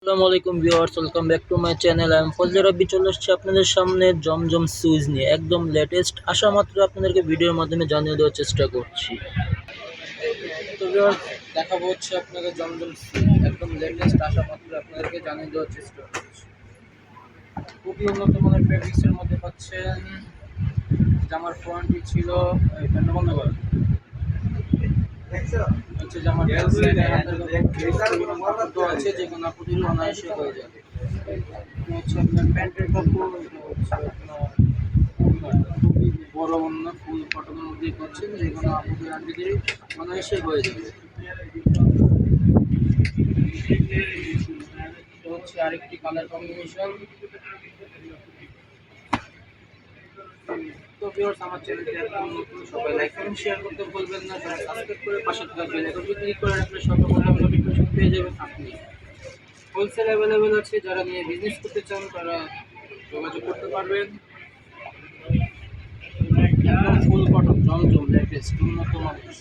আসসালামু আলাইকুম viewers, welcome back to my channel. আমি ফজলে রাব্বি চলে এসেছি আপনাদের সামনে জমজম সুইচ নিয়ে। একদম লেটেস্ট আসা মাত্র আপনাদেরকে ভিডিওর মাধ্যমে জানিয়ে দেওয়ার চেষ্টা করছি। তো ভিউয়ার্স, দেখাবো হচ্ছে আপনাদের জমজম সুইচ একদম লেটেস্ট আসা মাত্র আপনাদেরকে জানিয়ে দেওয়ার চেষ্টা করছি। খুবই উন্নত মানের ফেব্রিক্সের মধ্যে পাচ্ছেন। জামার ফ্রন্টটি ছিল ফ্যানটা বন্ধ করা হচ্ছে, জামার আছে যে কোনো আপুদের অনায়াসে হয়ে যাবে। হচ্ছে আপনার প্যান্টের কাপড়, এটা হচ্ছে আপনার খুবই বড় অন্য ফুল কটনের মধ্যেই পাচ্ছেন, যে কোনো আপুদের আন্টিদের অনায়াসে হয়ে যাবে। এটা হচ্ছে আরেকটি কালার কম্বিনেশন। তো ভিউয়ার্স, আমার চ্যানেলটি একদম নতুন, সবাই লাইক এবং শেয়ার করতে ভুলবেন না, যারা সাবস্ক্রাইব করে পাশে থাকা বেল আইকনটি ক্লিক করে রাখলে সর্বপ্রথম নোটিফিকেশন পেয়ে যাবেন আপনি। হোলসেল অ্যাভেলেবেল আছে, যারা নিয়ে বিজনেস করতে চান তারা যোগাযোগ করতে পারবেন। একদম ফুল কটন জমজম লেটেস্ট উন্নত মানের,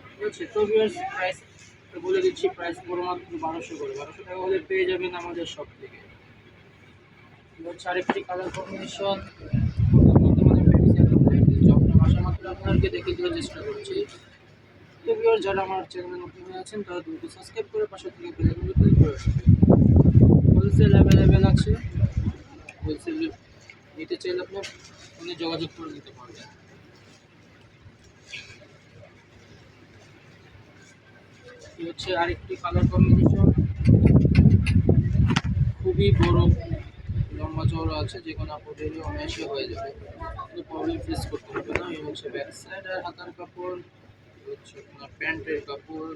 ঠিক আছে। তো ভিউয়ার্স, প্রাইস বলে দিচ্ছি, প্রাইস পুরো মাত্র 1200 করে, 1200 টাকা হলে পেয়ে যাবেন আমাদের শপ থেকে। হচ্ছে আরেকটি কালার কম্বিনেশন, জমজম আসা মাত্র আপনাদেরকে দেখে দেওয়ার চেষ্টা করছি। তো ভিউয়ার্স, যারা আমার চ্যানেলে নতুন হয়ে আছেন তারা দ্রুত সাবস্ক্রাইব করে পাশে থেকে বেল আইকনটি ক্লিক করে রাখবেন। হোলসেল অ্যাভেলেবেল আছে, হোলসেল নিতে চাইলে আপনি ফোনে যোগাযোগ করে নিতে পারবেন। এই হচ্ছে আরেকটি কালার কম্বিনেশন, খুবই বড় লম্বা চওড়া আছে, যে কোনো আপুদেরই অনায়াসে হয়ে যাবে, কোনো প্রবলেম ফেস করতে হবে না। এই হচ্ছে ব্যাক সাইড আর হাতার কাপড়, এই হচ্ছে আপনার প্যান্টের কাপড়,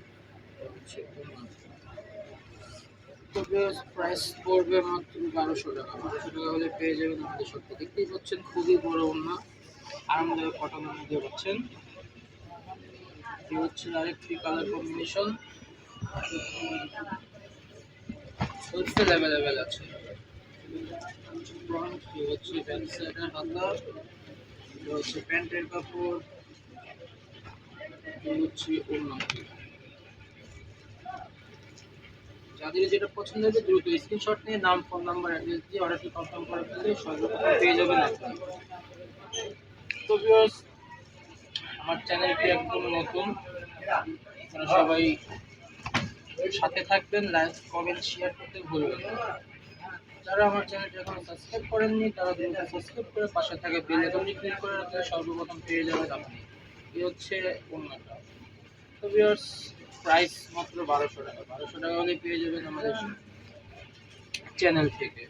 এই হচ্ছে ওড়না। তবে প্রাইস পড়বে মাত্র 1200 টাকা, 1200 টাকা হলে পেয়ে যাবেন আমাদের শপে। দেখতেই পাচ্ছেন খুবই বড় ওড়না, আরামদায়ক কটনের মধ্যে পাচ্ছেন। এই হচ্ছে আরেকটি কালার কম্বিনেশন, হোলসেল অ্যাভেলেবেল আছে। ফ্রন্ট, এই হচ্ছে ব্যাক সাইডের হাতা, এটা হচ্ছে প্যান্টের কাপড়, এই হচ্ছে ওড়না। যাদের যেটা পছন্দ হবে দ্রুত স্ক্রিনশট নিয়ে নাম, ফোন নাম্বার, অ্যাড্রেস দিয়ে অর্ডারটি কনফার্ম করে ফেললে সর্বপ্রথম পেয়ে যাবেন আপনি। তো ভিউয়ার্স, আমার চ্যানেলটি একদম নতুন, আপনারা সবাই সাথে থাকবেন, লাইক কমেন্ট শেয়ার করতে ভুলবেন না। যারা আমার চ্যানেলটি এখনো সাবস্ক্রাইব করেননি তারা দ্রুত সাবস্ক্রাইব করে পাশে থাকে বেল আইকনটি ক্লিক করে রাখলে সর্বপ্রথম পেয়ে যাবেন আপনি। এই হচ্ছে অন্যটা। তো ভিউয়ার্স, প্রাইস মাত্র 1200 টাকা, 1200 টাকা হলে পেয়ে যাবেন আমাদের চ্যানেল থেকে।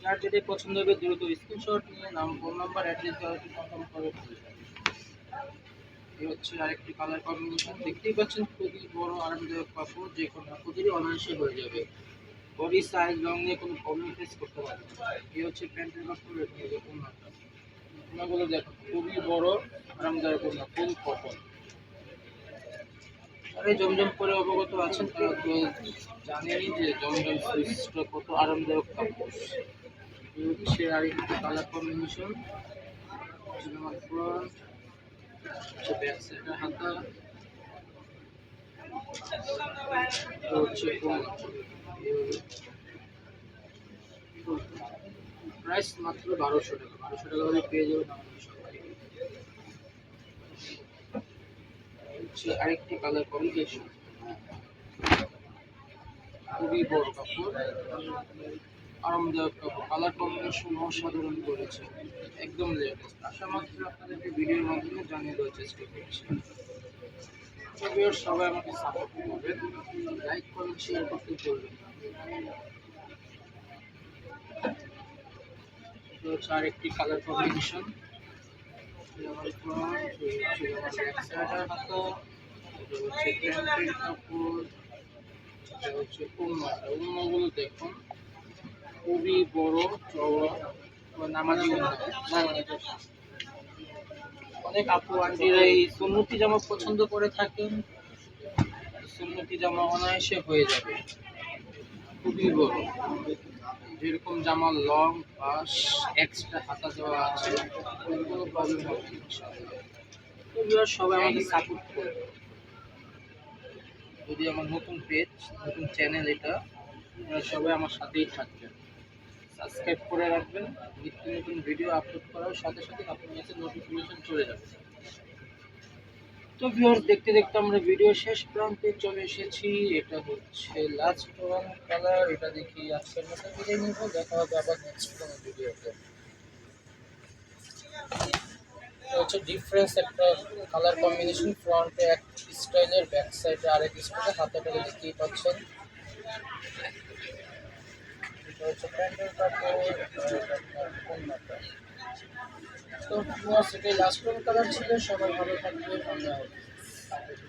যার যেটাই পছন্দ হবে দ্রুত স্ক্রিনশট নিয়ে নাম, ফোন নাম্বার, অ্যাড্রেস দেওয়াটি কনফার্ম করে ফেলবেন। এই হচ্ছে আরেকটি কালার কম্বিনেশন, দেখতেই পাচ্ছেন খুবই বড় আরামদায়ক কাপড়, যে কোনো কাপড়েরই অনায়াসে হয়ে যাবে, বডি সাইজ রং নিয়ে কোনো প্রবলেম ফেস করতে পারবে না। এই হচ্ছে প্যান্টের কাপড়, এটা হলো ওড়নাটা। ওড়নাগুলো দেখো খুবই বড় আরামদায়ক ওড়না, ফুল কটন। আর এই জমজম করে অবগত আছেন তারা তো জানেনই যে জমজম সুইচটা কত আরামদায়ক কাপড়। এই হচ্ছে আরেকটি কালার কম্বিনেশন, আমার ফ্রন্ট, হচ্ছে ব্যাক সাইডের হাতা, হচ্ছে প্রাইস মাত্র 1200 টাকা, 1200 টাকা হলে পেয়ে যাবেন আমাদের সবাই। হচ্ছে আরেকটি কালার কম্বিনেশন, খুবই বড় কাপড়, আরামদায়ক কাপড়, কালার কম্বিনেশন অসাধারণ করেছে, একদম লেটেস্ট আশা মাত্র আপনাদেরকে ভিডিওর মাধ্যমে জানিয়ে দেওয়ার চেষ্টা করছি। সবাই আমাকে সাপোর্ট করবেন, লাইক কমেন্ট শেয়ার করতে ভুলবেন না। এটা হচ্ছে আরেকটি কালার কম্বিনেশন, আমার ফ্রন্ট, আমার ব্যাক সাইডের হাতা, এটা হচ্ছে প্যান্টের কাপড়, এটা হচ্ছে ওড়নাটা। ওড়নাগুলো দেখুন খুবই বড় চওড়া, নামাজি ওড়না। অনেক আপু আন্টিরা এই সুন্নতি জামা পছন্দ করে থাকেন, সুন্নতি জামা অনায়াসে হয়ে যাবে, খুবই বড়। যেরকম জামা লং পাশ এক্সট্রা হাতা দেওয়া আছে, কোনো প্রবলেম হবে না ইনশাআল্লাহ। তো ভিউয়ার্স, সবাই আমাকে সাপোর্ট করবে। যদি আমার নতুন পেজ, নতুন চ্যানেল এটা, আপনারা সবাই আমার সাথেই থাকবেন, সাবস্ক্রাইব করে রাখবেন। নিত্য নতুন ভিডিও আপলোড করার সাথে সাথে আপনার কাছে নোটিফিকেশন চলে যাবে। তো ভিউয়ার্স, দেখতে দেখতে আমরা ভিডিও শেষ প্রান্তে চলে এসেছি। এটা হচ্ছে লাস্ট ওয়ান কালার। এটা দেখি আজকের মতো বিদায় নিব, দেখা হবে আবার নেক্সট কোনো ভিডিওতে। এটা হচ্ছে ডিফারেন্স একটা কালার কম্বিনেশন, ফ্রন্টে এক স্টাইলের, ব্যাক সাইডে আরেক স্টাইলের, হাতাটাকে দেখতেই পাচ্ছেন। এটা হচ্ছে প্যান্টের কাপড়, কন্যাটা। তো ভিউয়ার্স, এটাই লাস্ট ওয়ান কালার ছিল। সবাই ভালো থাকবেন, আল্লাহ হাফেজ।